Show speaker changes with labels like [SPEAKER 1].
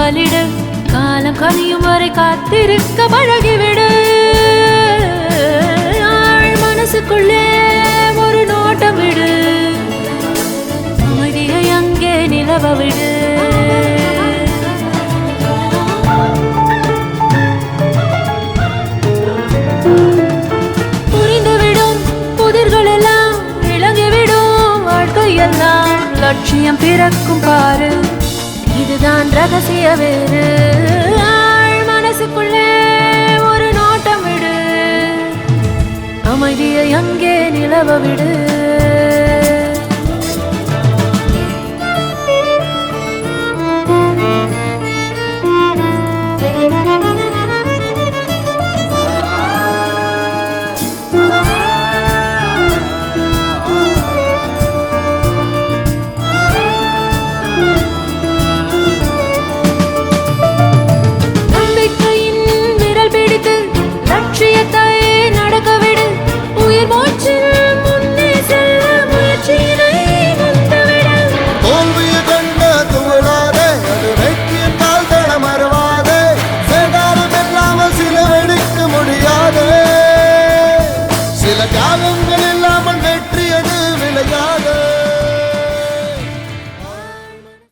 [SPEAKER 1] காவலிடு காலம் கனியும் வரை காத்திருக்க பழகிவிடு ஆள் மனசுக்குள்ளே ஒரு நோட்டம் விடு அமைதியை அங்கே நிலவ விடு புரிந்துவிடும் புதிர்கள் எல்லாம் விளங்கிவிடும் வாழ்க்கையெல்லாம் லட்சியம் பிறக்கும் பாரு இதுதான் ரகசிய வேறு ஆள் மனசுக்குள்ளே ஒரு நோட்டம் விடு அமைதியை அங்கே நிலவ விடு